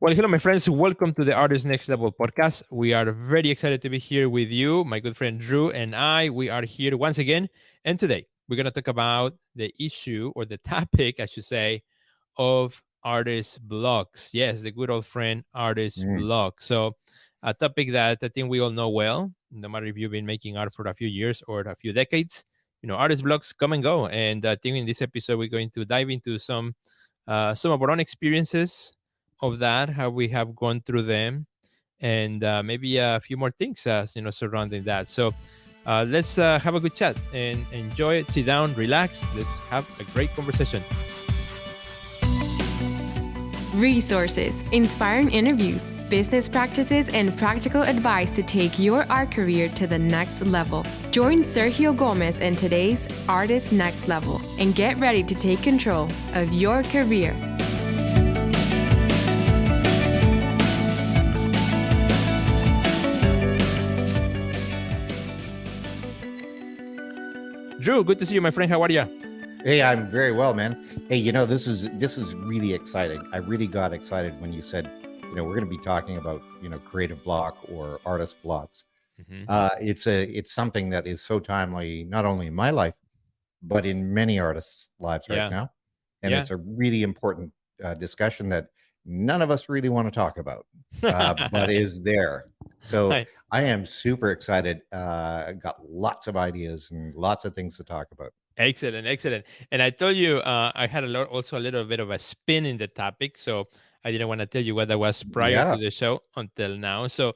Well, hello, my friends. Welcome to the Artist Next Level podcast. We are very excited to be here with you, my good friend Drew and I. We are here once again. And today we're going to talk about the issue or the topic, I should say, of artist blogs. Yes, the good old friend artist Mm. blog. So, a topic that I think we all know well, no matter if you've been making art for a few years or a few decades. Artist blogs come and go. And I think in this episode, we're going to dive into some of our own experiences of that, how we have gone through them, and maybe a few more things, surrounding that. So let's have a good chat and enjoy it. Sit down, relax. Let's have a great conversation. Resources, inspiring interviews, business practices, and practical advice to take your art career to the next level. Join Sergio Gomez in today's Artist Next Level and get ready to take control of your career. Drew, good to see you, my friend. How are you? Hey, I'm very well, man. Hey, this is really exciting. I really got excited when you said, we're going to be talking about, creative block or artist blocks. Mm-hmm. It's something that is so timely, not only in my life, but in many artists' lives right now. And it's a really important discussion that none of us really want to talk about, but is there. So Hi. I am super excited. Got lots of ideas and lots of things to talk about. Excellent. And I told you I had also a little bit of a spin in the topic, so I didn't want to tell you what that was prior to Yeah. the show until now. So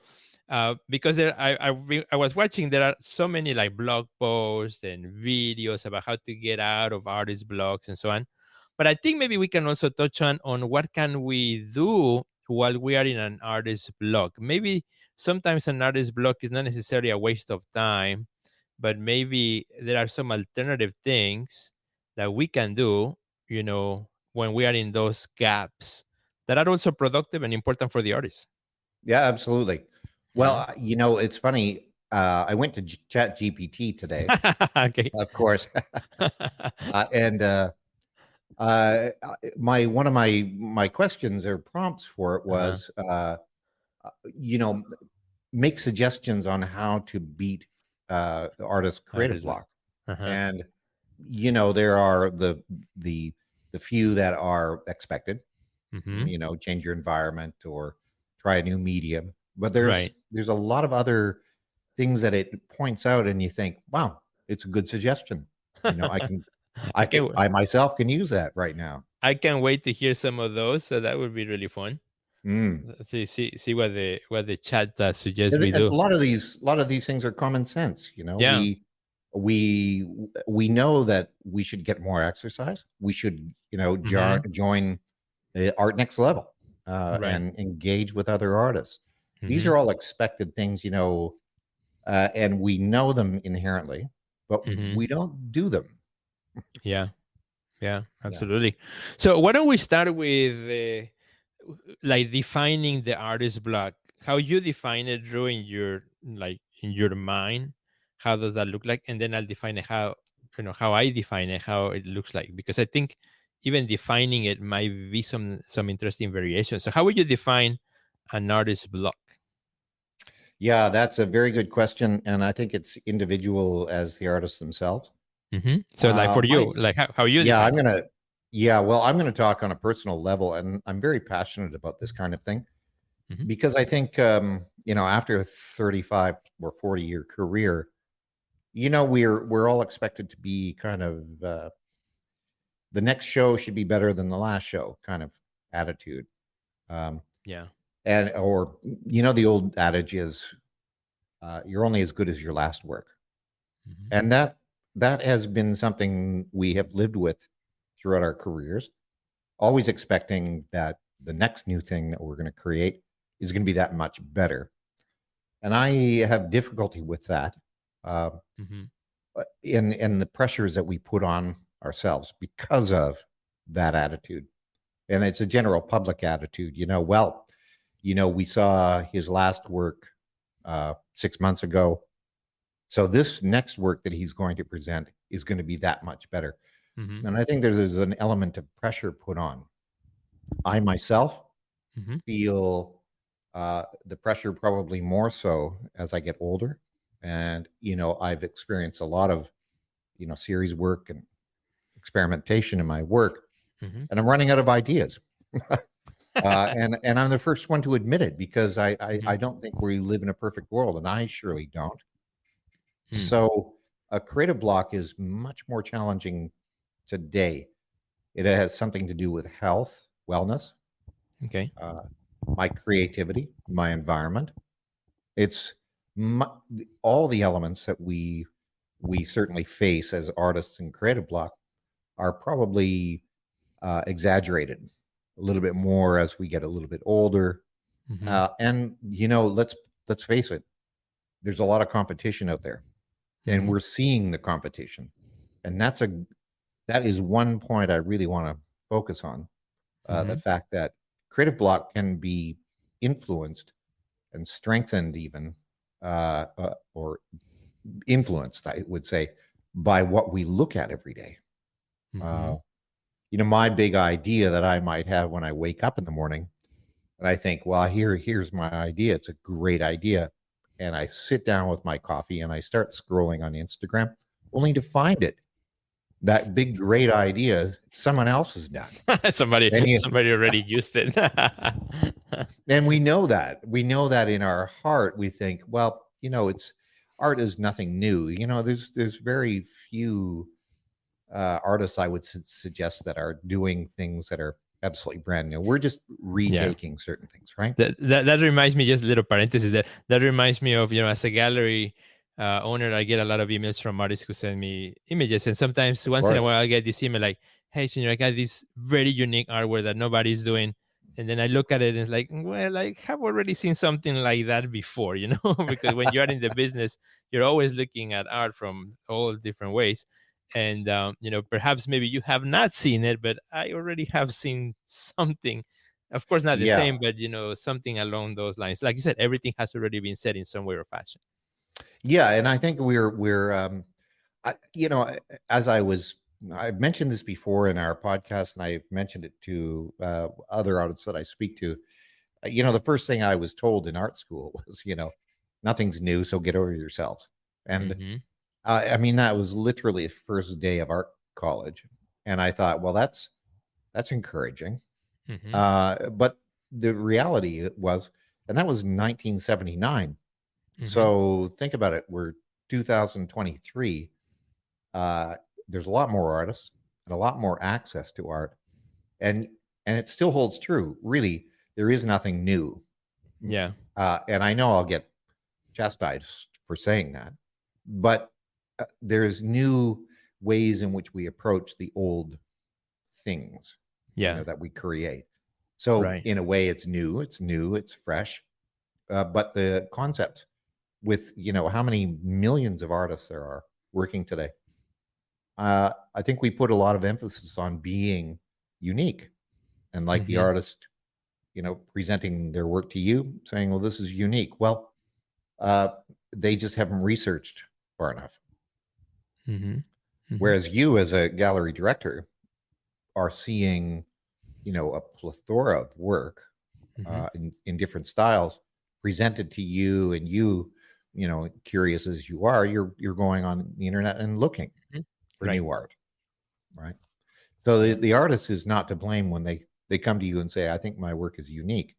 because I was watching, there are so many like blog posts and videos about how to get out of artist blogs and so on. But I think maybe we can also touch on what can we do while we are in an artist blog. Maybe sometimes an artist blog is not necessarily a waste of time, but maybe there are some alternative things that we can do, when we are in those gaps that are also productive and important for the artist. Yeah, absolutely. Well, Mhm. it's funny. I went to Chat GPT today, Okay. of course, and my one of my questions or prompts for it Uh-huh. was, you know, make suggestions on how to beat the artist's creative Artist block. block. Uh-huh. And there are the the few that are expected. Mm-hmm. Change your environment or try a new medium. But Right. there's a lot of other things that it points out, and you think, wow, it's a good suggestion. I can I can I myself can use that right now. I can't wait to hear some of those. So that would be really fun. Mm. Let's see what the chat suggests And we a do. lot of these things are common sense. Yeah. We we know that we should get more exercise. We should Mm-hmm. join Art Next Level Right. and engage with other artists. These Mm-hmm. are all expected things, and we know them inherently, but Mm-hmm. we don't do them. Yeah. Yeah. Yeah. Absolutely. So why don't we start with like defining the artist block? How you define it, Drew, in your mind? How does that look like? And then I'll define it how I define it, how it looks like, because I think even defining it might be some interesting variations. So how would you define an artist block? Yeah, that's a very good question, and I think it's individual as the artists themselves. Mm-hmm. So like for My you, like how you Yeah, define it. I'm gonna talk on a personal level, and I'm very passionate about this kind of thing Mm-hmm. because I think after a 35 or 40-year career, we're all expected to be kind of the next show should be better than the last show kind of attitude. Um, Yeah. and or the old adage is you're only as good as your last work, Mm-hmm. and that has been something we have lived with throughout our careers, always expecting that the next new thing that we're going to create is going to be that much better. And I have difficulty with that, uh, Mm-hmm. in the pressures that we put on ourselves because of that attitude. And it's a general public attitude. We saw his last work 6 months ago. So this next work that he's going to present is going to be that much better. Mm-hmm. And I think there's an element of pressure put on. I myself Mm-hmm. feel the pressure probably more so as I get older. And, I've experienced a lot of, series work and experimentation in my work, Mm-hmm. and I'm running out of ideas. And I'm the first one to admit it, because I don't think we live in a perfect world, and I surely don't. Mm-hmm. So a creative block is much more challenging today. It has something to do with health, wellness, Okay. uh, my creativity, my environment. It's my, all the elements that we certainly face as artists in creative block are probably exaggerated a little bit more as we get a little bit older. Mm-hmm. And let's face it, there's a lot of competition out there, and Mm-hmm. we're seeing the competition, and that is one point I really want to focus on. The Mm-hmm. fact that creative block can be influenced and strengthened, even or influenced, I would say, by what we look at every day. Mm-hmm. Uh, my big idea that I might have when I wake up in the morning, and I think, well, here's my idea. It's a great idea. And I sit down with my coffee and I start scrolling on Instagram, only to find it. That big, great idea, someone else has done. somebody And somebody already used it. and we know that in our heart, we think, well, it's art is nothing new. There's very few artists I would suggest that are doing things that are absolutely brand new. We're just Yeah. retaking certain things, right? That reminds me, just a little parenthesis, that reminds me of, as a gallery owner, I get a lot of emails from artists who send me images, and sometimes Of once in a course. while I get this email like, hey Senor, I got this very unique artwork that nobody's doing. And then I look at it and it's like, well, I have already seen something like that before, because when you're in the business, you're always looking at art from all different ways. And perhaps maybe you have not seen it, but I already have seen something. Of course, not the Yeah. same, but something along those lines. Like you said, everything has already been said in some way or fashion. Yeah, and I think we're as I've mentioned this before in our podcast, and I've mentioned it to other artists that I speak to. The first thing I was told in art school was, nothing's new, so get over yourselves. And Mm-hmm. I mean, that was literally the first day of art college, and I thought, well, that's encouraging. Mm-hmm. But the reality was, and that was 1979. Mm-hmm. So think about it. We're 2023. Uh, there's a lot more artists and a lot more access to art, and it still holds true. Really, there is nothing new. Yeah. And I know I'll get chastised for saying that, but there's new ways in which we approach the old things, Yeah. that we create. So Right. in a way, it's new, it's fresh. But the concepts with how many millions of artists there are working today, I think we put a lot of emphasis on being unique, and like the Mm-hmm. artist, presenting their work to you, saying, "Well, this is unique." Well, uh, they just haven't researched far enough. Mm-hmm. Mm-hmm. Whereas you, as a gallery director, are seeing, a plethora of work Mm-hmm. in different styles presented to you, and curious as you are, you're going on the internet and looking for Right. new art, right? So the artist is not to blame when they come to you and say, I think my work is unique.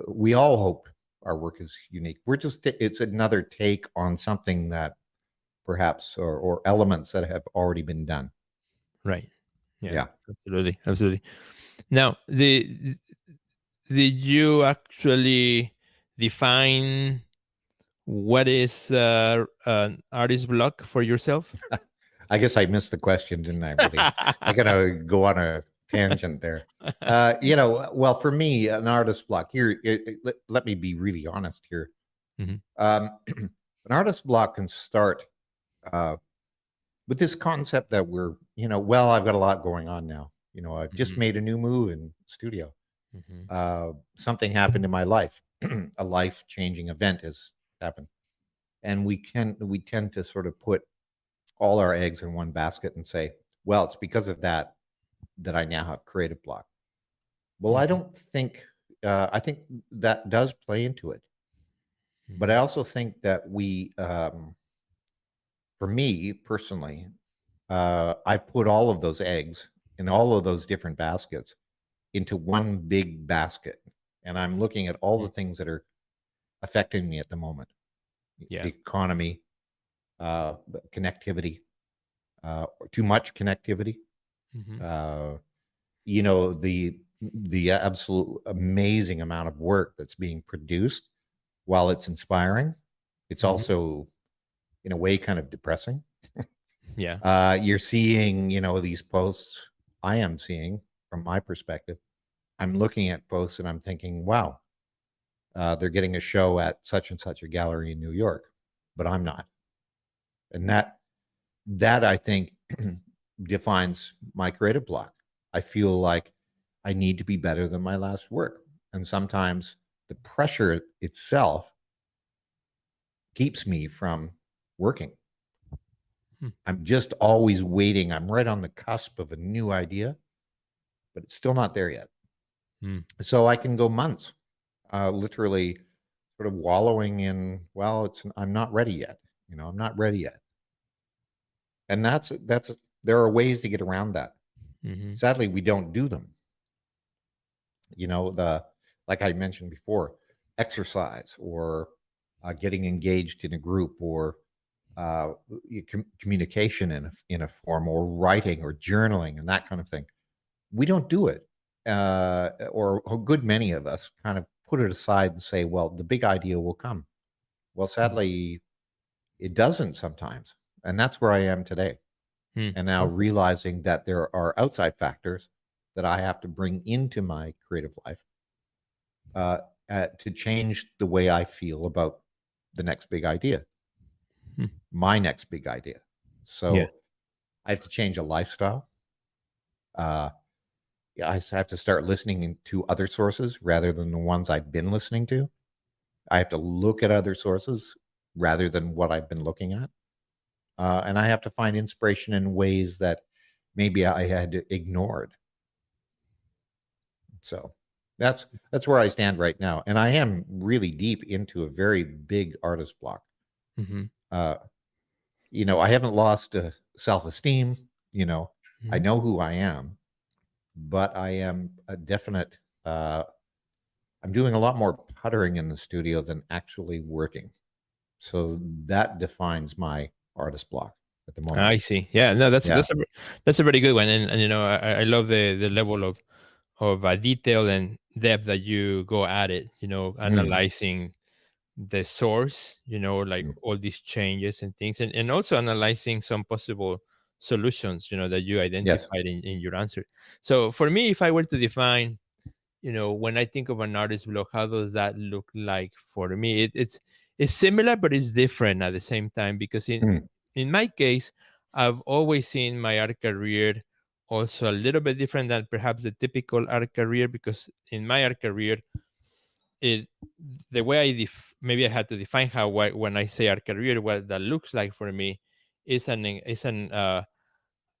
We all hope our work is unique. It's another take on something that perhaps, or elements that have already been done. Right. Yeah. Yeah. Absolutely. Absolutely. Now, did you actually define what is an artist block for yourself? I guess I missed the question, didn't I? Really, I gotta go on a tangent there. Well, for me, an artist block here. Let me be really honest here. Mhm. An artist block can start uh, with this concept that well, I've got a lot going on now. I've just Mhm. made a new move in studio. Mhm. Something happened in my life. A life-changing event has happened, and we tend to sort of put all our eggs in one basket and say, well, it's because of that I now have creative block. Well, I don't think, I think that does play into it. But I also think that for me personally, I've put all of those eggs in all of those different baskets into one big basket. And I'm looking at all the things that are affecting me at the moment. Yeah. The economy, connectivity, too much connectivity, you know, the absolute amazing amount of work that's being produced. While it's inspiring, it's also in a way kind of depressing. Yeah. You're seeing, you know, these posts. I am seeing from my perspective, I'm looking at posts and I'm thinking, wow, they're getting a show at such and such a gallery in New York, but I'm not. And that I think defines my creative block. I feel like I need to be better than my last work. And sometimes the pressure itself keeps me from working. I'm just always waiting. I'm right on the cusp of a new idea, but it's still not there yet. So I can go months, literally sort of wallowing in, well, I'm not ready yet. You know, I'm not ready yet. And there are ways to get around that. Sadly, we don't do them. You know, like I mentioned before, exercise or getting engaged in a group or communication in a form or writing or journaling and that kind of thing. We don't do it. Or a good many of us kind of put it aside and say, well, the big idea will come. Well, sadly, it doesn't sometimes. And that's where I am today. And now realizing that there are outside factors that I have to bring into my creative life to change the way I feel about the next big idea, my next big idea. So I have to change a lifestyle. I have to start listening to other sources rather than the ones I've been listening to. I have to look at other sources rather than what I've been looking at. And I have to find inspiration in ways that maybe I had ignored. So that's where I stand right now. And I am really deep into a very big artist block. You know, I haven't lost self-esteem. You know, I know who I am, but I am a definite, I'm doing a lot more puttering in the studio than actually working. So that defines my artist block at the moment. I see. Yeah, no, that's a very good one, and you know, I love the level of detail and depth that you go at it. You know, analyzing the source. You know, like all these changes and things, and also analyzing some possible solutions. You know, that you identified in your answer. So for me, if I were to define, you know, when I think of an artist block, how does that look like for me? It's similar, but it's different at the same time, because in my case, I've always seen my art career also a little bit different than perhaps the typical art career, because in my art career, the way maybe I had to define when I say art career, what that looks like for me is an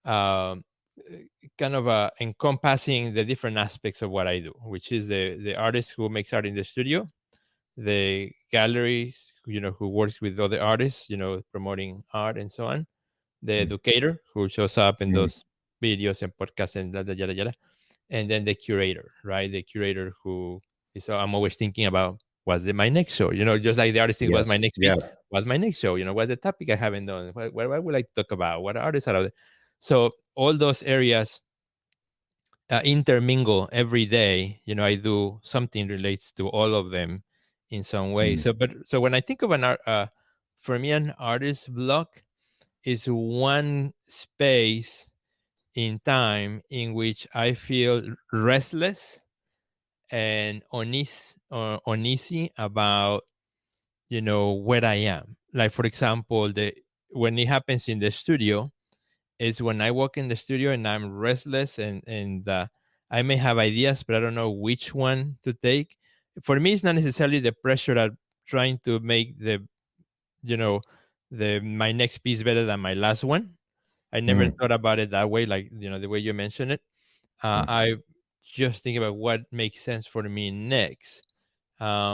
kind of encompassing the different aspects of what I do, which is the artist who makes art in the studio, the galleries, you know, who works with other artists, you know, promoting art and so on, the educator who shows up in those videos and podcasts and yada yada, and then the curator, right? The curator who is, so I'm always thinking about my next show, you know, just like the artist thinks, what's my next piece, what's my next show, you know, what's the topic I haven't done, what would I talk about, what artists are out there. So all those areas intermingle every day. You know, I do something relates to all of them in some way. So when I think of an art, for me, an artist block is one space in time in which I feel restless and uneasy about, you know, where I am. Like, for example, when it happens in the studio is when I walk in the studio and I'm restless and I may have ideas, but I don't know which one to take. For me, it's not necessarily the pressure of trying to make my next piece better than my last one. I never thought about it that way, like, you know, the way you mentioned it. I just thinking about what makes sense for me next.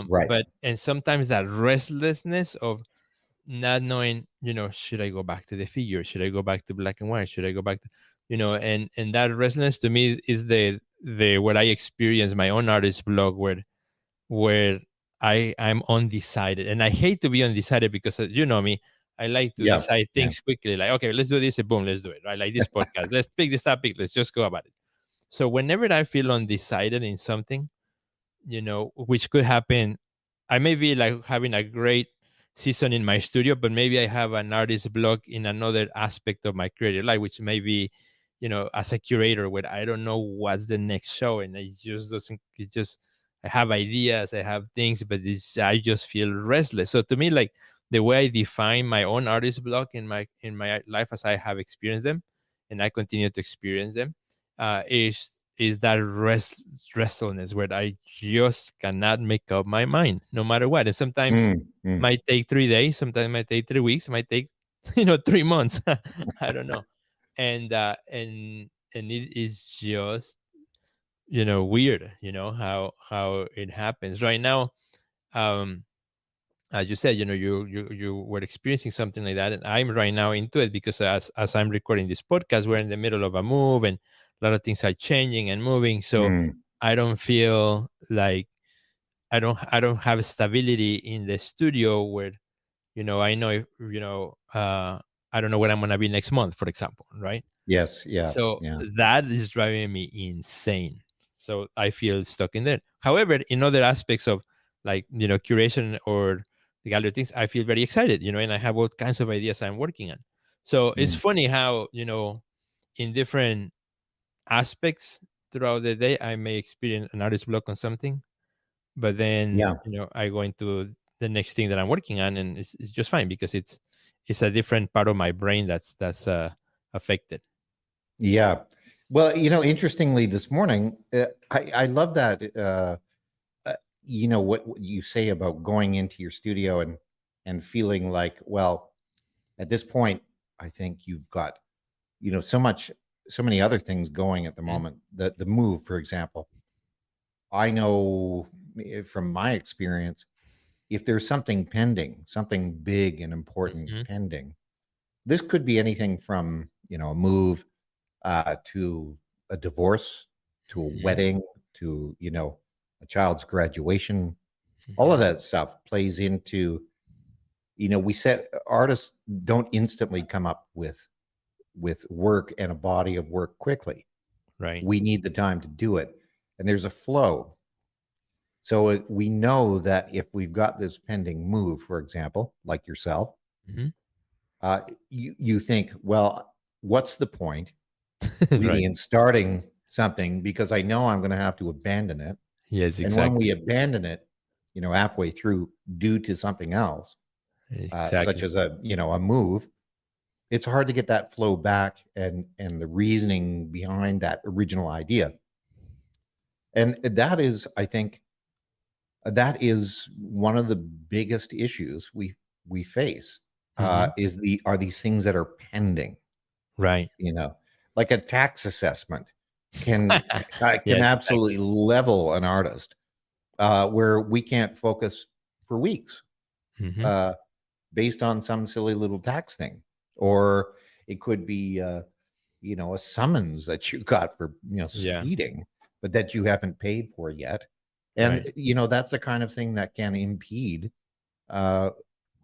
Right. But and sometimes that restlessness of not knowing, should I go back to the figure? Should I go back to black and white? Should I go back to, and that restlessness to me is the what I experience my own artist blog where I'm undecided, and I hate to be undecided because you know me, I like to Yeah. decide Yeah. things quickly. Like, okay, let's do this, and boom, let's do it. Right, like this podcast. Let's pick this topic. Let's just go about it. So whenever I feel undecided in something, which could happen, I may be like having a great season in my studio, but maybe I have an artist block in another aspect of my creative life, which may be, as a curator, where I don't know what's the next show, and it just doesn't. It just I have ideas, I have things, but I just feel restless. So to me, like the way I define my own artist block in my life as I have experienced them, and I continue to experience them, is that restlessness where I just cannot make up my mind no matter what. And sometimes Mm, mm. might take 3 days, sometimes might take 3 weeks, might take 3 months. I don't know. And it is just weird, how it happens right now. um as you said, you were experiencing something like that, and I'm right now into it because as I'm recording this podcast, we're in the middle of a move, and a lot of things are changing and moving. So Mm. I don't feel like I don't have stability in the studio where I know if, I don't know where I'm gonna be next month, for example, right? Yes. Yeah. So Yeah. that is driving me insane. So I feel stuck in there. However, in other aspects of like, curation or the gallery things, I feel very excited, and I have all kinds of ideas I'm working on. So it's Mm. funny how, in different aspects throughout the day, I may experience an artist block on something, but then, Yeah. I go into the next thing that I'm working on, and it's just fine because it's a different part of my brain that's affected. Yeah. Well, interestingly, this morning, I love that. What you say about going into your studio and feeling like, well, at this point, I think you've got, so many other things going at the Mhm, moment. The move, for example, I know from my experience, if there's something pending, something big and important mhm, pending, this could be anything from, a move to a divorce, to a mhm, wedding, to, a child's graduation. All of mhm. that stuff plays into, we said artists don't instantly come up with work and a body of work quickly. Right. We need the time to do it. And there's a flow. So we know that if we've got this pending move, for example, like yourself, Mhm. you think, well, what's the point really Right. in starting something because I know I'm going to have to abandon it. Yes, And when we exactly. abandon it, halfway through due to something else, such Exactly. as a move, it's hard to get that flow back and the reasoning behind that original idea. And that is, I think, that is one of the biggest issues we face. Mhm. Are these things that are pending? Right. You know, like a tax assessment can can Yes, absolutely exactly. level an artist where we can't focus for weeks Mhm. uh, based on some silly little tax thing, or it could be a summons that you got for Yeah. speeding, but that you haven't paid for yet, and Right. that's the kind of thing that can impede uh,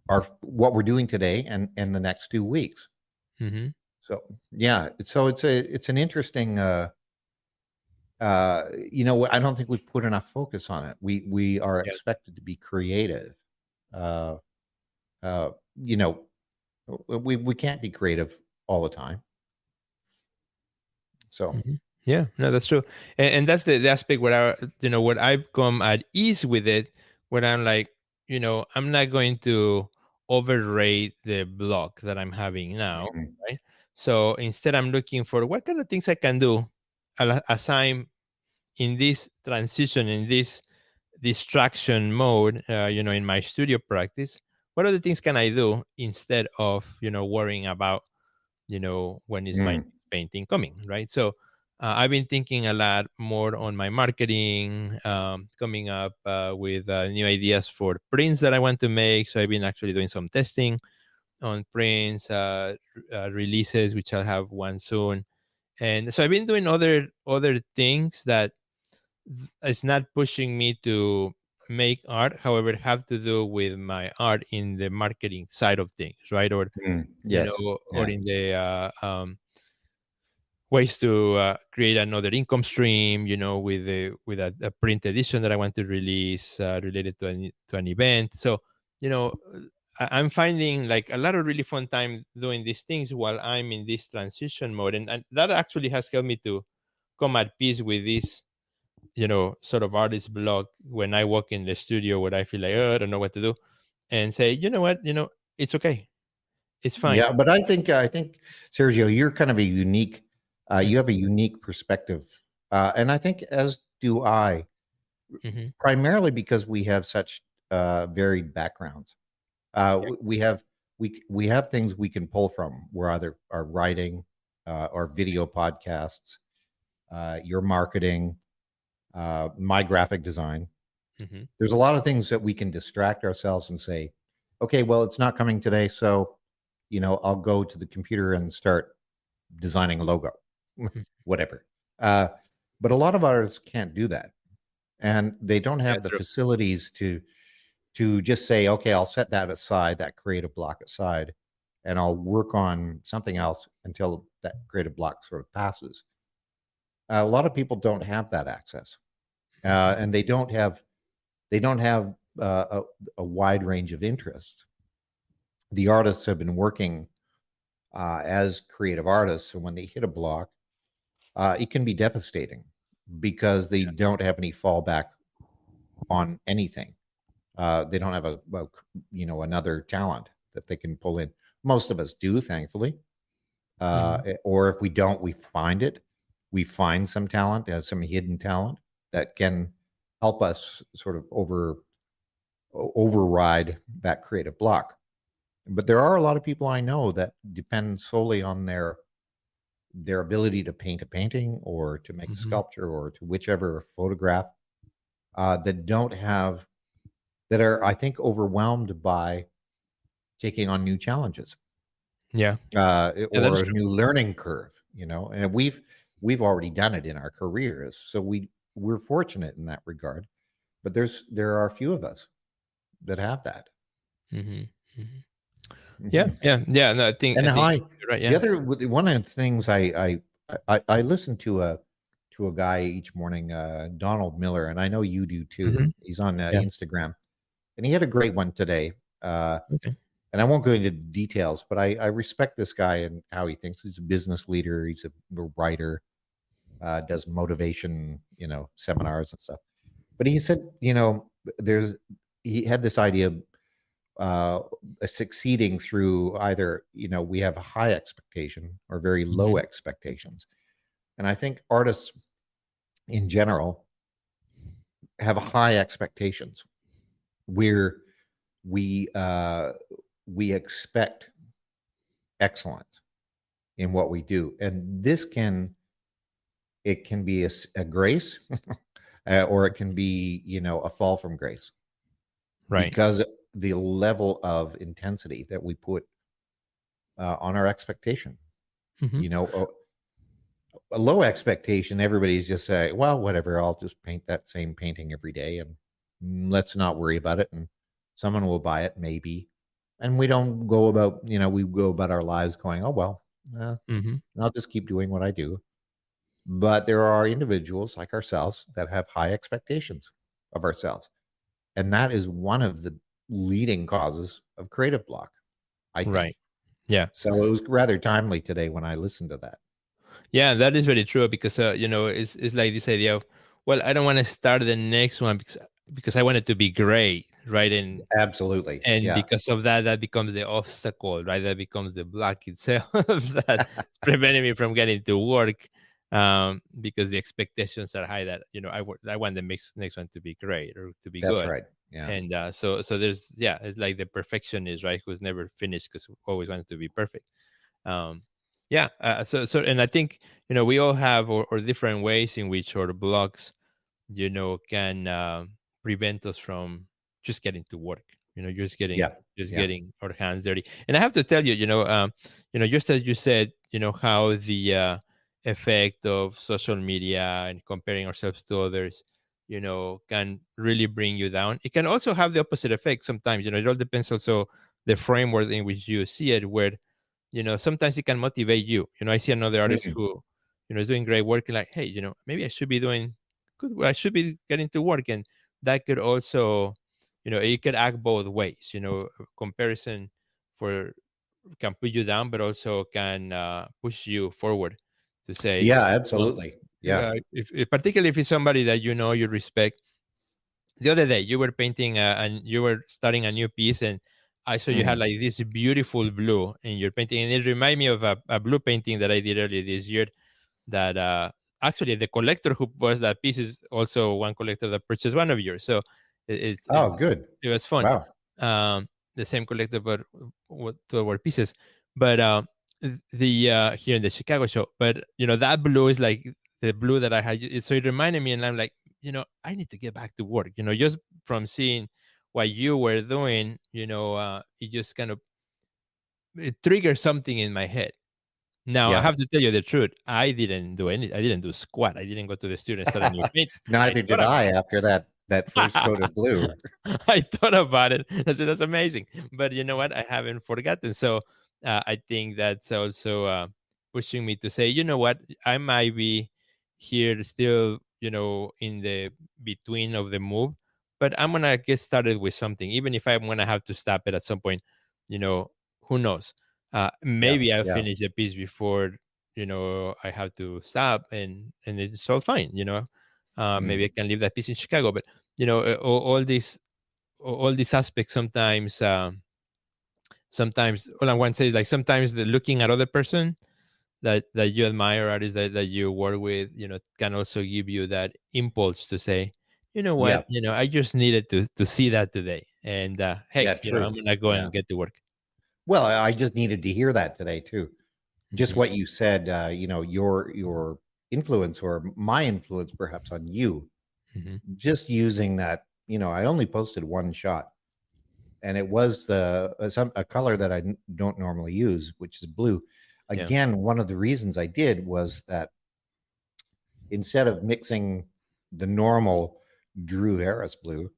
our what we're doing today and the next 2 weeks. Mhm. So yeah, so it's an interesting I don't think we put enough focus on it. We are Yeah. expected to be creative. Uh uh you know we can't be creative all the time. So Mhm. Yeah. No, that's true. And that's the aspect where where I've come at ease with it, where I'm like, I'm not going to overrate the block that I'm having now, mm, right? So instead, I'm looking for what kind of things I can do as I'm in this transition, in this distraction mode, in my studio practice. What other things can I do instead of, worrying about, when is my mm, next painting coming, right? So I've been thinking a lot more on my marketing, coming up with new ideas for prints that I want to make. So I've been actually doing some testing on prints, releases, which I'll have one soon. And so I've been doing other things that it's not pushing me to make art, however, have to do with my art in the marketing side of things, right? Or Yes. or Yeah. in the ways to create another income stream, with a print edition that I want to release related to an event. So, I'm finding like a lot of really fun time doing these things while I'm in this transition mode, and that actually has helped me to come at peace with this, sort of artist block when I walk in the studio where I feel like, oh, I don't know what to do, and say, you know what, it's okay, it's fine. Yeah, but I think Sergio, you're kind of a unique. Mm-hmm. You have a unique perspective, and I think as do I, Mm-hmm. primarily because we have such varied backgrounds. Yeah. We have we have things we can pull from. We're either our writing, or video podcasts, your marketing, my graphic design. Mm-hmm. There's a lot of things that we can distract ourselves and say, okay, well, it's not coming today, so I'll go to the computer and start designing a logo, whatever. Uh, but a lot of artists can't do that, and they don't Yeah, have the true. facilities to just say, okay, I'll set that aside, that creative block aside, and I'll work on something else until that creative block sort of passes. A lot of people don't have that access, and they don't have a wide range of interests. The artists have been working as creative artists, and when they hit a block, it can be devastating because they don't have any fallback on anything. They don't have another talent that they can pull in. Most of us do, thankfully. Mhm. Or if we don't, we find it. We find some talent, some hidden talent that can help us sort of override that creative block. But there are a lot of people I know that depend solely on their ability to paint a painting or to make a Mhm. sculpture or to whichever photograph, that don't have that are, I think, overwhelmed by taking on new challenges, Yeah. Yeah, that is or a true. new learning curve. And we've already done it in our careers, so we're fortunate in that regard. But there are a few of us that have that. Mhm. Mhm. Yeah, Mhm. yeah, yeah. No, I And think I you're right. the Yeah. other one of the things I listen to a guy each morning, Donald Miller, and I know you do too. Mhm. He's on Yeah. Instagram, and he had a great one today. Okay. And I won't go into details, but I respect this guy and how he thinks. He's a business leader. He's a writer, does motivation, seminars and stuff. But he said, there's he had this idea uh, succeeding through either, we have a high expectation or very low Mhm. expectations. And I think artists in general have high expectations where we we expect excellence in what we do, and it can be a grace, or it can be, a fall from grace, Right. because the level of intensity that we put on our expectation. Mhm. A low expectation, everybody's just say, well, whatever, I'll just paint that same painting every day, and let's not worry about it, and someone will buy it maybe. And we don't go about, we go about our lives going, oh well, uh, Mhm. I'll just keep doing what I do. But there are individuals like ourselves that have high expectations of ourselves, and that is one of the leading causes of creative block, I think. Right. Yeah. So it was rather timely today when I listened to that. Yeah, that is very true because it's like this idea of, well, I don't want to start the next one because I want it to be great, right? Absolutely. And Yeah. because of that, that becomes the obstacle, right? That becomes the block itself that's preventing me from getting to work, because the expectations are high that I want the next one to be great or to be That's good. right. Yeah. And so there's, it's like the perfectionist, right, who's never finished because always wants to be perfect. um Yeah. So, and I think, we all have or different ways in which our blogs, can prevent us from just getting to work, just getting, Yeah. just Yeah. getting our hands dirty. And I have to tell you, just as you said, how the effect of social media and comparing ourselves to others, can really bring you down. It can also have the opposite effect sometimes. It all depends also the framework in which you see it, where sometimes it can motivate you. I see another artist Mm. who is doing great work, and like, hey, maybe I should be doing good, I should be getting to work. And that could also, it could act both ways. Comparison for can put you down, but also can push you forward to say, Yeah, well, absolutely. Yeah. if particularly if it's somebody that you respect. The other day you were painting and you were starting a new piece, and I saw you had Mhm. like this beautiful blue in your painting, and it reminded me of a blue painting that I did earlier this year. That actually the collector who was that piece is also one collector that purchased one of yours. So Oh, good. it was fun. Wow. The same collector, but two of our pieces. But the here in the Chicago show, but that blue is like the blue that I had. So it reminded me, and I'm like, I need to get back to work. Just from seeing what you were doing, it just kind of it triggered something in my head. Now I Yeah. have to tell you the truth. I didn't do squat. I didn't go to the studio and start a new paint. I Neither did thought I after that first coat of blue. I thought about it. I said, that's amazing. But you know what? I haven't forgotten. So I think that's also pushing me to say, you know what? I might be here still, in the between of the move, but I'm going to get started with something. Even if I'm going to have to stop it at some point, who knows? Yeah. Maybe I'll Yeah. finish the piece before, I have to stop, and it's all fine, maybe I Mhm. can leave that piece in Chicago. But all these aspects sometimes all I want to say is like sometimes the looking at other person that you admire, artists that you work with, can also give you that impulse to say, you know what, Yeah. I just needed to see that today, and Yeah, heck, I'm true. gonna go Yeah. and get to work. Well, I just needed to hear that today too. Just Hmm. what you said, your influence or my influence perhaps on you, Hmm. just using that, I only posted one shot and it was a color that don't normally use, which is blue. Yeah. Again, one of the reasons I did was that instead of mixing the normal Drew Harris blue,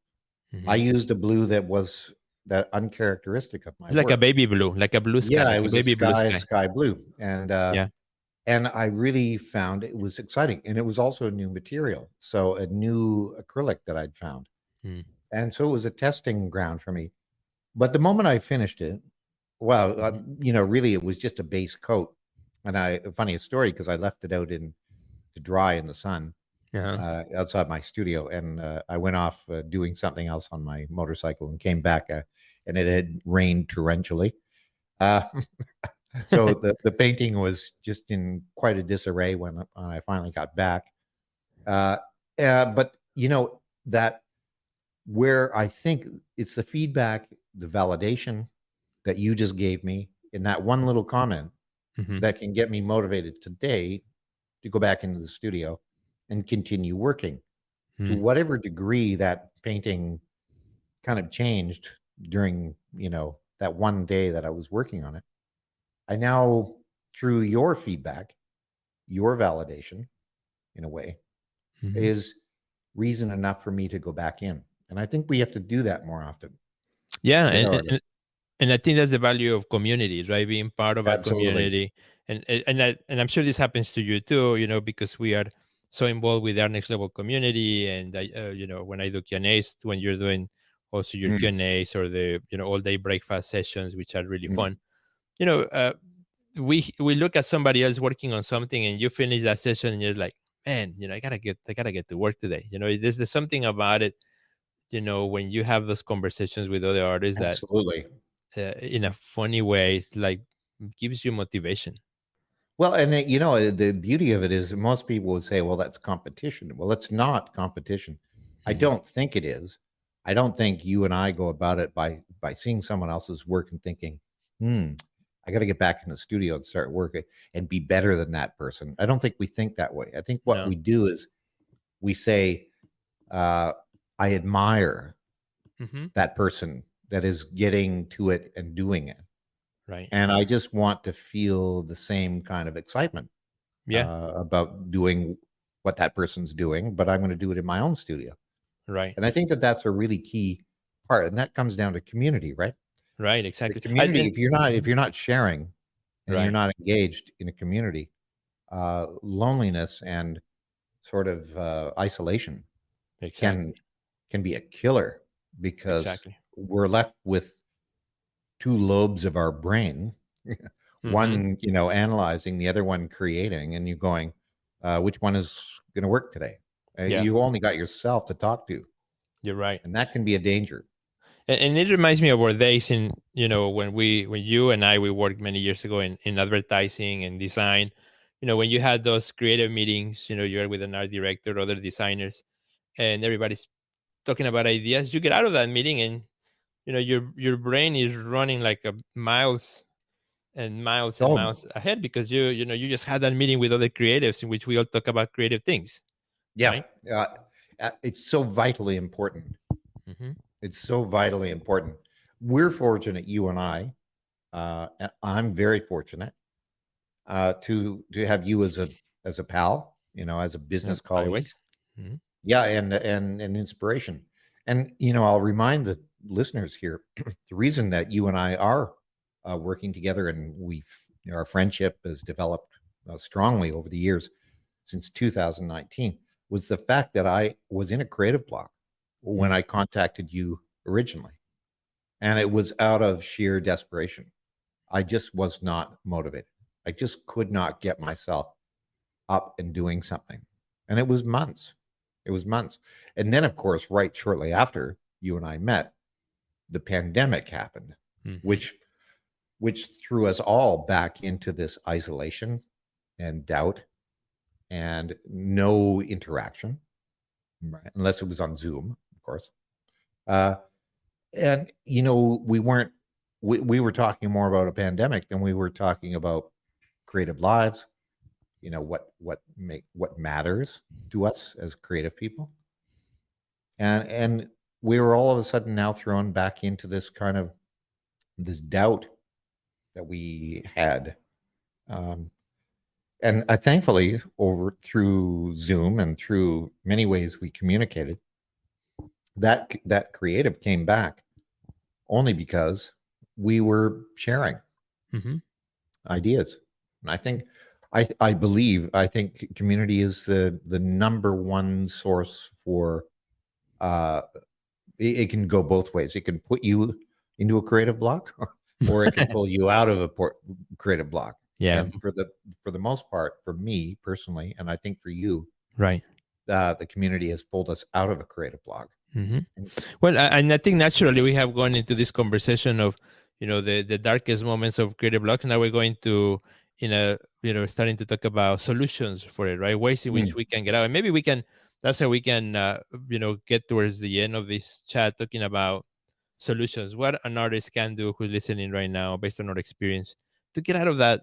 I Hmm. used a blue that was that uncharacteristic of my It's like a work. baby blue, like a blue sky, Yeah, like it a was a baby blue sky. sky blue, Yeah. and I really found it was exciting, and it was also a new material, so a new acrylic that I'd found, Mm. and so it was a testing ground for me. But the moment I finished it, well, Hmm. really, it was just a base coat, and funny story because I left it out in to dry in the sun Uh-huh. outside my studio, and I went off doing something else on my motorcycle and came back, and it had rained torrentially. Uh, so the painting was just in quite a disarray when I finally got back. Uh, but that where I think it's the feedback, the validation that you just gave me in that one little comment Hmm. that can get me motivated today to go back into the studio and continue working. To Mm. whatever degree that painting kind of changed during, that one day that I was working on it, I now, through your feedback, your validation, in a way, Hmm. is reason enough for me to go back in. And I think we have to do that more often Yeah, with and, artists. and I think that's the value of communities, right? Being part of a Absolutely. community, and I'm sure this happens to you too, because we are so involved with our next level community, and when I do Q&As, when you're doing also your Mm, Q&As or the all day breakfast sessions, which are really mm. fun. You know, we look at somebody else working on something, and you finish that session, and you're like, man, I gotta get to work today. There's something about it. When you have those conversations with other artists that Absolutely. in a funny way, it's like gives you motivation. Well, and the beauty of it is most people would say, well, that's competition. Well, it's not competition. I Mhm. don't think it is. I don't think you and I go about it by seeing someone else's work and thinking, hmm, I got to get back in the studio and start working and be better than that person. I don't think we think that way. I think what No. we do is we say, I admire Mm-hmm. that person that is getting to it and doing it. Right. And I just want to feel the same kind of excitement Yeah. about doing what that person's doing, but I'm going to do it in my own studio. Right. And I think that that's a really key part, and that comes down to community, right? Right. The Exactly. community. If Mhm. you're not sharing, and you're Right. not engaged in a community, loneliness and sort of isolation can Exactly. can be a killer because Exactly. we're left with two lobes of our brain, Mm-hmm. one analyzing, the other one creating, and you going, which one is going to work today? Yeah. You only got yourself to talk to, You're right. and that can be a danger. And it reminds me of our days in, when you and I, we worked many years ago in advertising and design, when you had those creative meetings, you're with an art director, other designers, and everybody's talking about ideas. You get out of that meeting and, your brain is running like a miles and miles and Oh, miles ahead because you just had that meeting with other creatives in which we all talk about creative things, yeah. right? It's so vitally important. Mm-hmm. It's so vitally important. We're fortunate, you and and I'm very fortunate to have you as a pal, as a business colleague. Likewise. Mhm. Yeah, and an inspiration. And I'll remind the listeners here, the reason that you and I are working together, and our friendship has developed strongly over the years since 2019, was the fact that I was in a creative block when Mm. I contacted you originally, and it was out of sheer desperation. I just was not motivated. I just could not get myself up and doing something. And it was months. It was months. And then, of course, right shortly after you and I met, the pandemic happened, Mhm. which threw us all back into this isolation and doubt and no interaction, right? Unless it was on Zoom, of course. Uh, and we were talking more about a pandemic than we were talking about creative lives, what matters to us as creative people, and we were all of a sudden now thrown back into this kind of this doubt that we had, um, and I thankfully over through Zoom and through many ways we communicated, that creative came back only because we were sharing Mhm. ideas. And I think community is the number one source for uh it can go both ways. It can put you into a creative block or it can pull you out of a creative block. Yeah. And for the most part, for me personally, and I think for you, Right. the community has pulled us out of a creative block. Hmm. And Well, and I think naturally we have gone into this conversation of, the darkest moments of creative block. Now we're going to, starting to talk about solutions for it, right? Ways in which mm, we can get out, and maybe we can. That's how we can, get towards the end of this chat talking about solutions. What an artist can do who's listening right now, based on our experience, to get out of that,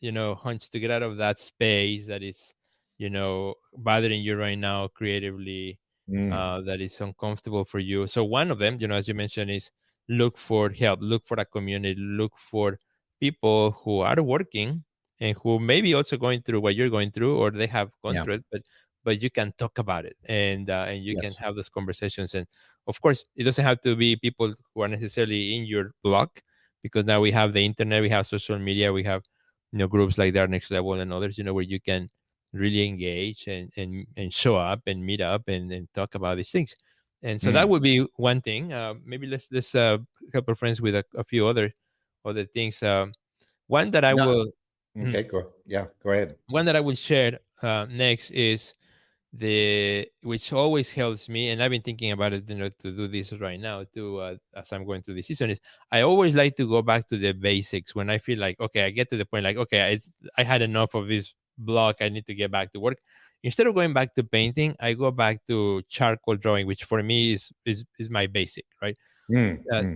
hunch, to get out of that space that is, bothering you right now creatively, mm, that is uncomfortable for you. So one of them, as you mentioned, is look for help, look for a community, look for people who are working and who may be also going through what you're going through, or they have gone yeah, through it, but you can talk about it, and you can yes, have those conversations. And of course, it doesn't have to be people who are necessarily in your block, because now we have the internet, we have social media, we have, groups like that, Next Level and others, where you can really engage and show up and meet up and talk about these things. And so that mm. would be one thing. Maybe let's help our friends with a few other things. One that I No, will okay, go ahead. one that I will share next is which always helps me, and I've been thinking about it, to do this right now too, as I'm going through the season, is I always like to go back to the basics when I feel like, okay, I get to the point like, okay, I had enough of this block, I need to get back to work. instead of going back to painting, I go back to charcoal drawing, which for me is my basic, right?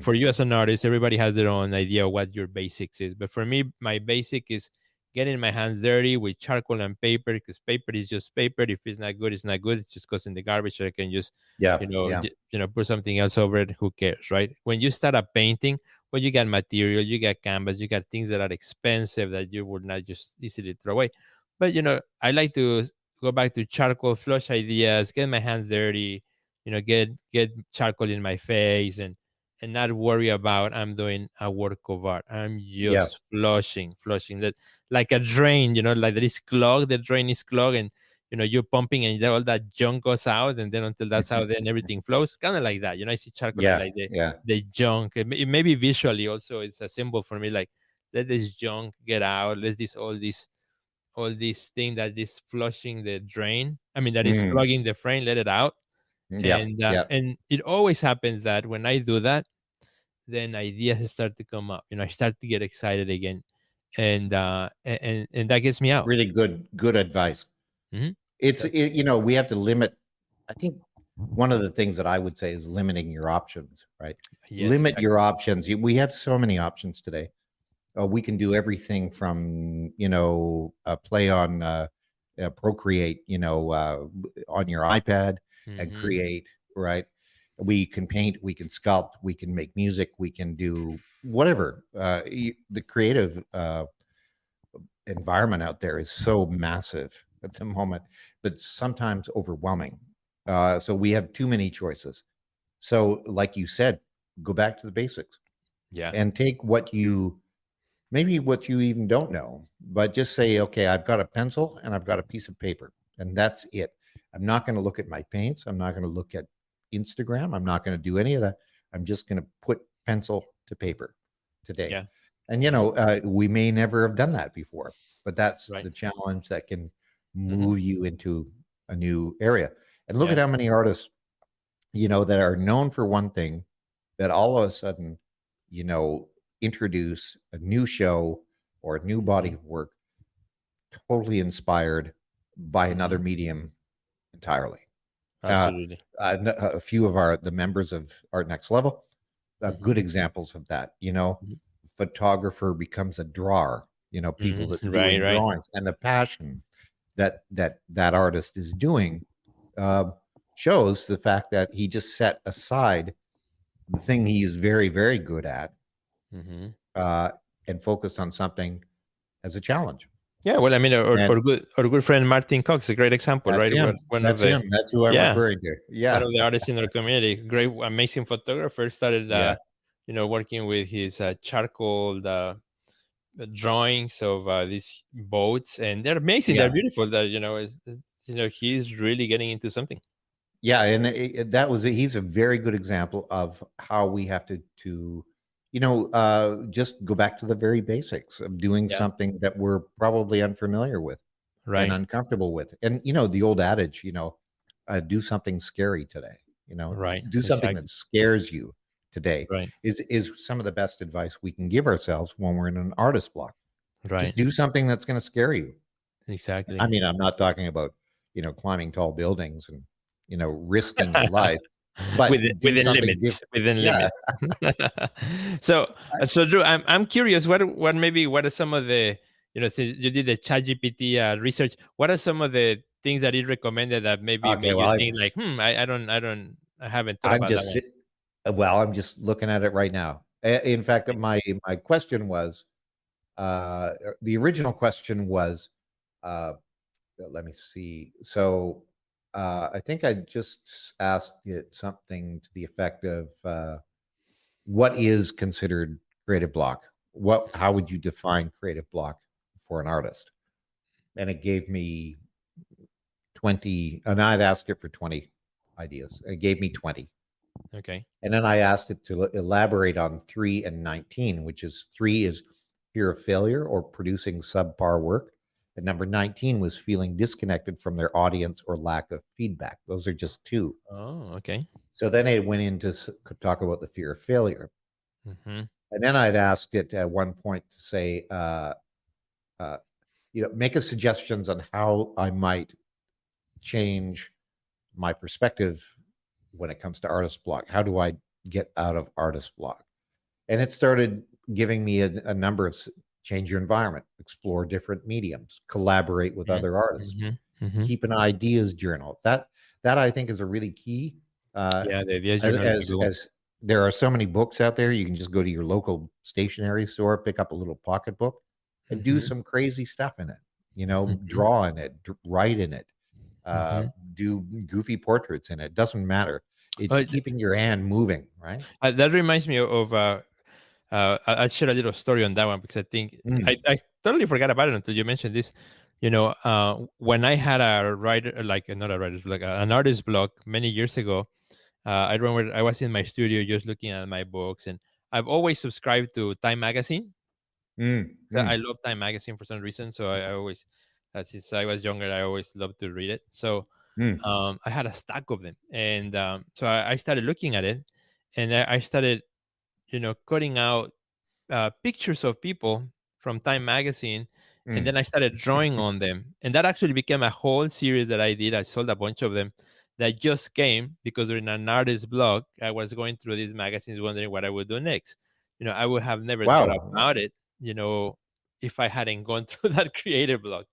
For you as an artist, everybody has their own idea of what your basics is. But for me, my basic is getting my hands dirty with charcoal and paper, because paper is just paper. If it's not good, it's not good. It just goes in the garbage. So I can just, Yeah, yeah, put something else over it. Who cares, right? When you start a painting, well, you got material, you got canvas, you got things that are expensive that you would not just easily throw away. But I like to go back to charcoal, flush ideas, get my hands dirty, get charcoal in my face, and not worry about I'm doing a work of art. I'm yeah. just flushing that, like a drain, like that is clogged, the drain is clogged, and you're pumping and all that junk goes out, and then until that's out, then everything flows. Kind of like that. I see charcoal Yeah, like yeah. the junk. Maybe visually also it's a symbol for me, like let this junk get out. Let this all this thing that is flushing the drain. I mean that is Mm, clogging the frame, let it out. yeah, And yeah. and it always happens that when I do that, then ideas start to come up. I start to get excited again, and that gets me out. Really good advice. Hmm. We have to limit. I think one of the things that I would say is limiting your options, right? Yes, Limit exactly. your options. We have so many options today. We can do everything from play on Procreate, on your iPad and Hmm. create, right? We can paint, we can sculpt, we can make music, we can do whatever. The creative environment out there is so massive at the moment, but sometimes overwhelming. So we have too many choices. So, like you said, go back to the basics Yeah. and take maybe what you even don't know, but just say, okay, I've got a pencil and I've got a piece of paper, and that's it. I'm not going to look at my paints. I'm not going to look at Instagram. I'm not going to do any of that. I'm just going to put pencil to paper today. Yeah. And, we may never have done that before, but that's Right. the challenge that can Hmm. move you into a new area. And look at Yeah. how many artists, that are known for one thing that all of a sudden, you know, introduce a new show or a new body Hmm. of work totally inspired by another Hmm. medium entirely. Uh, Absolutely. a few of the members of Art Next Level, Hmm. good examples of that. Photographer becomes a drawer. People that Right. doing Right. drawings, and the passion that artist is doing uh, shows the fact that he just set aside the thing he is very, very good at Hmm. uh, and focused on something as a challenge. Yeah. Well, I mean, And our good friend Martin Cox, a great example, that's right? him. One of That's the him. That's who I'm yeah, referring to. one Yeah. of the artists in our community. Great, amazing photographer. Started, Yeah. working with his charcoal drawings of these boats, and they're amazing. They're Yeah. beautiful. That he's really getting into something. Yeah. And he's a very good example of how we have to just go back to the very basics of doing Yeah. something that we're probably unfamiliar with and Right. uncomfortable with. And, the old adage, do something scary today, Right. do something that Exactly. scares you today Right. is some of the best advice we can give ourselves when we're in an artist block. Right. Just do something that's going to scare you. I Exactly. mean, I'm not talking about, climbing tall buildings and, risking your life, but do Within something limits. different. Within Yeah. limits. So Drew, I'm curious. What are some of the since you did the ChatGPT research? What are some of the things that it recommended that maybe Okay. made you Well, think like, I haven't thought I'm about that just one. sit- I'm just looking at it right now. In fact, my question was, the original question was, uh, let me see. So, I think I just asked it something to the effect of, what is considered creative block? How would you define creative block for an artist? And it gave me 20, and I'd asked it for 20 ideas. It gave me 20. Okay. And then I asked it to elaborate on 3 and 19, which is 3 is fear of failure or producing subpar work. And number 19 was feeling disconnected from their audience or lack of feedback. Those are just two. Oh, okay. So then I went in to talk about the fear of failure. Hmm. And then I'd asked it at one point to say, uh, make a suggestions on how I might change my perspective when it comes to artist block? How do I get out of artist block? And it started giving me a number of change your environment, explore different mediums, collaborate with Mhm, other artists, mhm, mhm. keep an ideas journal. That I think is a really key. Uh, Yeah, the idea as, journal is a as good one. as there are so many books out there, you can just go to your local stationery store, pick up a little pocketbook, and do Mhm, some crazy stuff in it. mhm, Draw in it, write in it, uh, mhm. do goofy portraits in it. Doesn't matter. It's Uh, keeping your hand moving, right? that reminds me of I'll share a little story on that one because I think Mm, I totally forgot about it until you mentioned this. When I had a writer, like not a writer's block, an artist block many years ago, I remember I was in my studio just looking at my books, and I've always subscribed to Time Magazine. mm, So I mm, love Time Magazine for some reason. So I always, since I was younger, I always loved to read it. So mm, I had a stack of them, and so I started looking at it, and I started, cutting out pictures of people from Time Magazine, and mm. then I started drawing on them, and that actually became a whole series that I did. I sold a bunch of them that just came because during an artist blog, I was going through these magazines wondering what I would do next. I would have never thought Wow. about it, if I hadn't gone through that creative blog,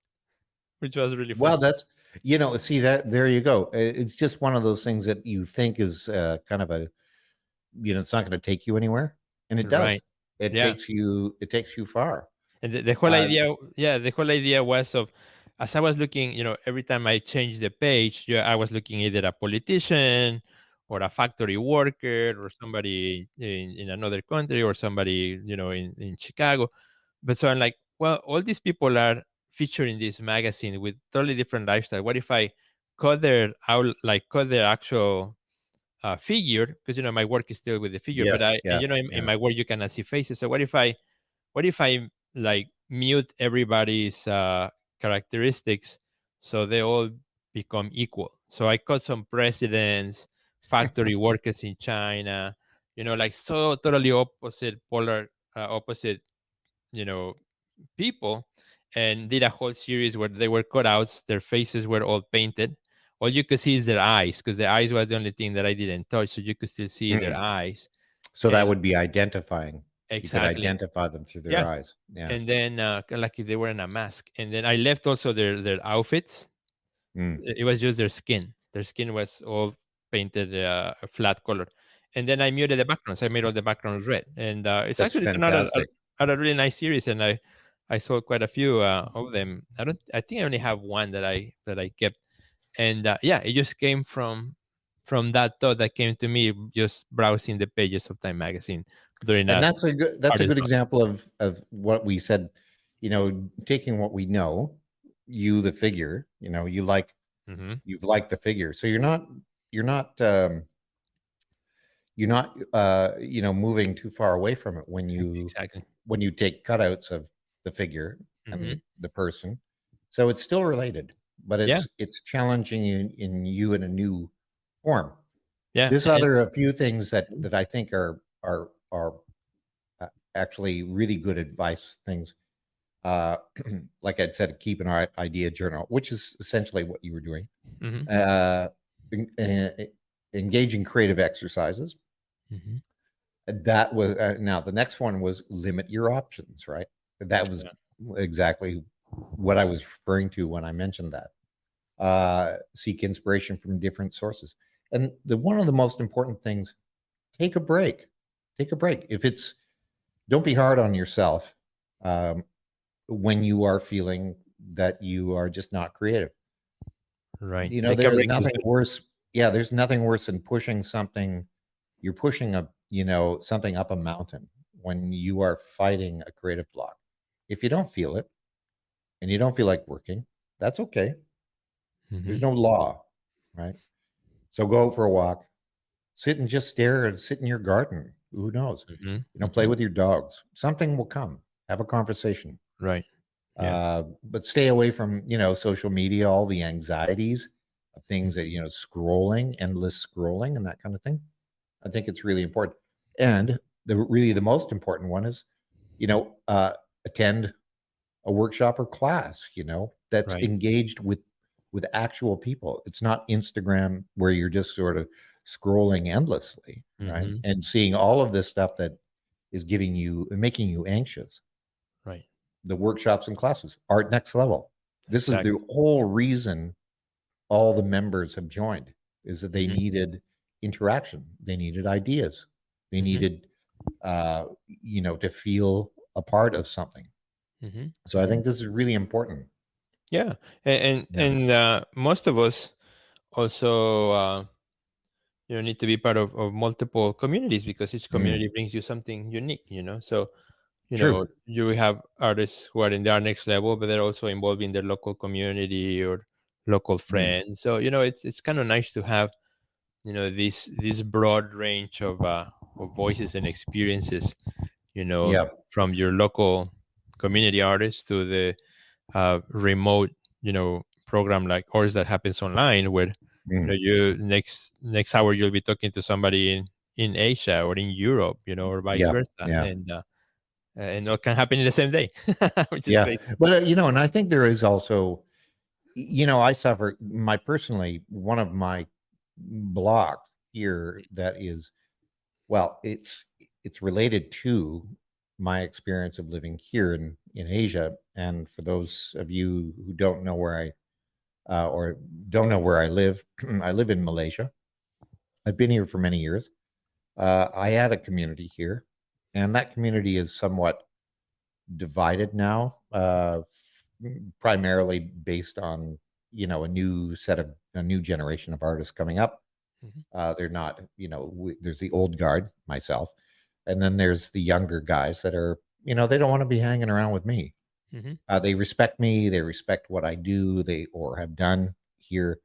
which was really fun. Well, that's see that there you go. It's just one of those things that you think is kind of a it's not going to take you anywhere, and it Right. does. It Yeah. takes you. It takes you far. And the whole Uh, idea, yeah, the whole idea was of, as I was looking, every time I changed the page, I was looking either a politician or a factory worker or somebody in another country or somebody, in Chicago. But so I'm like, well, all these people are featured in this magazine with totally different lifestyle. What if I cut their actual figure? Because my work is still with the figure, but yes. I, and Yeah. in Yeah. my work you cannot see faces. So what if I like mute everybody's characteristics so they all become equal? So I cut some presidents, factory workers in China, like so totally opposite, you know, people, and did a whole series where they were cutouts, their faces were all painted. All you could see is their eyes because the eyes was the only thing that I didn't touch, so you could still see their Mm. eyes. So that And would be identifying. You could exactly, identify them through their yeah. eyes. Yeah. And then like if they were in a mask, and then I left also their outfits. Mm. It was just their skin was all painted a flat color, and then I muted the backgrounds. I made all the backgrounds red, and it's That's actually turned out fantastic. a really nice series, and I sold quite a few of them. I think I only have one that I kept, and yeah, it just came from that thought that came to me just browsing the pages of Time Magazine during And a that's a artist good block. example of what we said. Taking what we know, you the figure. Hmm. You've liked the figure, so you're not moving too far away from it Exactly. when you take cutouts of the figure Hmm. and the person. So it's still related, but Yeah. it's challenging in you in a new form. Yeah. There's And, other a few things that I think are actually really good advice things. Uh, like I'd said, keep an idea journal, which is essentially what you were doing. mhm, Uh, Engage in creative exercises. mhm. That was now the next one was limit your options, right? That was Yeah. exactly what I was referring to when I mentioned that. Seek inspiration from different sources. And the one of the most important things, take a break. Take a break. If it's don't be hard on yourself um, when you are feeling that you are just not creative. Right. Take a There's break is nothing good. worse. Yeah, there's nothing worse than pushing something. You're pushing something up a mountain when you are fighting a creative block. If you don't feel it and you don't feel like working, that's okay. There's Mhm, no law, right? So go for a walk, sit and just stare and sit in your garden. Who knows? mhm, Play mhm. with your dogs. Something will come. Have a conversation. Right. Yeah. But stay away from social media, all the anxieties of things that Mhm. scrolling, endless scrolling, and that kind of thing. I think it's really important. And the most important one is, attend a workshop or class, that's Right. engaged with with actual people. It's not Instagram where you're just sort of scrolling endlessly, right? Mm-hmm. And seeing all of this stuff that is giving you, making you anxious. Right. The workshops and classes, art next level. This is Exactly. the whole reason all the members have joined, is that they Mm-hmm. needed interaction, they needed ideas, they Mm-hmm. needed to feel a part of something. Mm-hmm. So I think this is really important. Yeah. And Yeah. most of us also need to be part of multiple communities, because each Mm, community brings you something unique. So true. you will have artists who are in their next level, but they're also involved in their local community or local Mm, friends. So it's kind of nice to have this broad range of voices and experiences, yeah. from your local community artists to the remote program like ours that happens online, where Mm, you next hour you'll be talking to somebody in Asia or in Europe, or vice yeah. versa, Yeah. and it can happen in the same day, which is Yeah. great. But and I think there is also, I suffer my personally, one of my blocks here that is, well, it's related to my experience of living here in Asia. And for those of you who don't know where or don't know where I live, I live in Malaysia. I've been here for many years. I had a community here, and that community is somewhat divided now, primarily based on a new generation of artists coming up. Mhm, They're not, there's the old guard, myself, and then there's the younger guys that are, they don't want to be hanging around with me. mhm, They respect me, they respect what I do, they or have done here,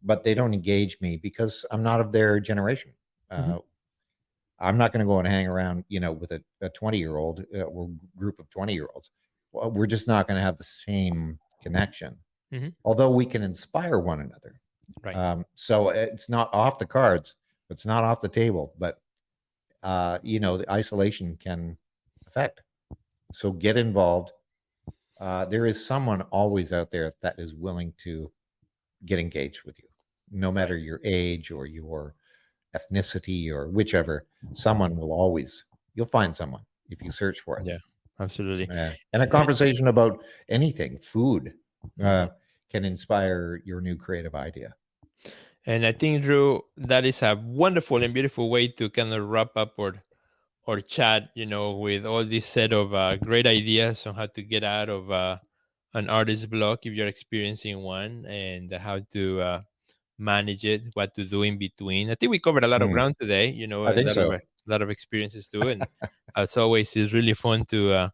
but they don't engage me because I'm not of their generation. mhm, I'm not going to go and hang around, with a 20-year-old or group of 20-year-olds. Well, we're just not going to have the same connection, mhm. although we can inspire one another. Right. So it's not off the cards, it's not off the table, but the isolation can affect. So get involved. There is someone always out there that is willing to get engaged with you, no Right. matter your age or your ethnicity or whichever. Someone will always, you'll find someone if you search for it. Yeah. Absolutely. And a Eh, conversation about anything, food, mhm. can inspire your new creative idea. And I think, Drew, that is a wonderful and beautiful way to kind of wrap up or chat, with all this set of great ideas on how to get out of an artist block if you're experiencing one, and how to manage it, what to do in between. I think we covered a lot of Mm, ground today, I a think lot of so. a lot of experiences too. And as always, it's really fun to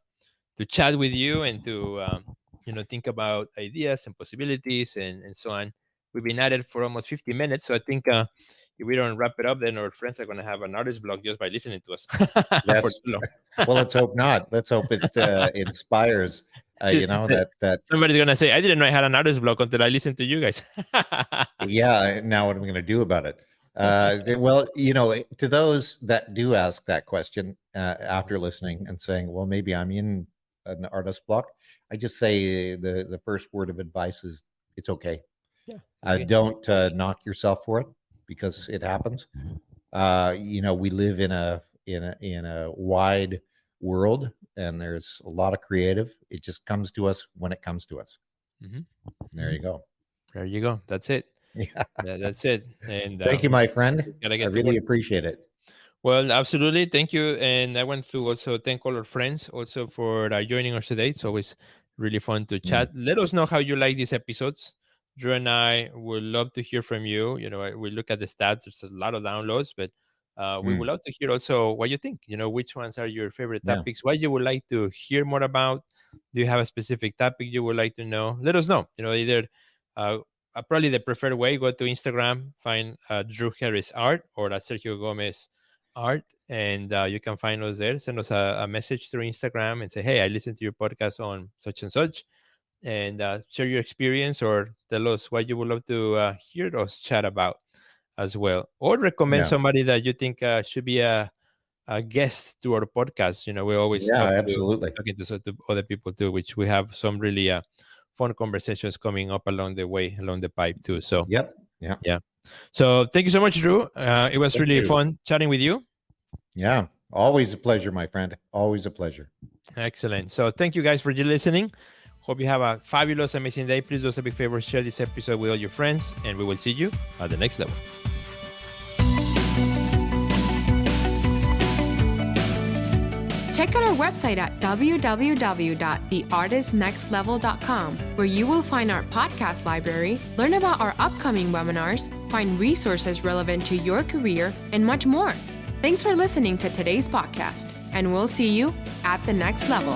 chat with you and to think about ideas and possibilities and so on. We've been at it for almost 50 minutes, so I think if we don't wrap it up, then our friends are going to have an artist block just by listening to us for That's too long. Well, let's hope not. Let's hope it inspires. So, That somebody's going to say, I didn't know I had an artist block until I listened to you guys. yeah. Now, what am I going to do about it? Well, to those that do ask that question after listening and saying, "Well, maybe I'm in an artist block," I just say the first word of advice is, "It's okay. Yeah, it's okay. Don't knock yourself for it because it happens." We live in a wide world, and there's a lot of creative. It just comes to us when it comes to us. Mhm. There you go. There you go. That's it. Yeah. That's it. And Thank you, my friend. just gotta I get to really work. appreciate it. Well, absolutely. Thank you. And I want to also thank all our friends also for joining us today. It's always really fun to Mm, chat. Let us know how you like these episodes. Drew and I would love to hear from you. We look at the stats. There's a lot of downloads, but we would mm, love to hear also what you think. Which ones are your favorite yeah. topics? What you would like to hear more about? Do you have a specific topic you would like to know? Let us know. Either uh, probably the preferred way, go to Instagram, find Drew Harris Art or Sergio Gomez Art, and you can find us there. Send us a message through Instagram and say, hey, I listened to your podcast on such and such, and share your experience or tell us what you would love to hear us chat about as well, or recommend Yeah. somebody that you think should be a guest to our podcast. We always Yeah, love to absolutely. talking to other people too, which we have some really fun conversations coming up along the way, along the pipe too. So Yep. Yeah. yeah. So thank you so much, Drew. It was Thank really you. fun chatting with you. Yeah. Always a pleasure, my friend. Always a pleasure. Excellent. So thank you guys for listening. Hope you have a fabulous, amazing day. Please do us a big favor, share this episode with all your friends, and we will see you at the next level. Check out our website at www.theartistnextlevel.com, where you will find our podcast library, learn about our upcoming webinars, find resources relevant to your career, and much more. Thanks for listening to today's podcast, and we'll see you at the next level.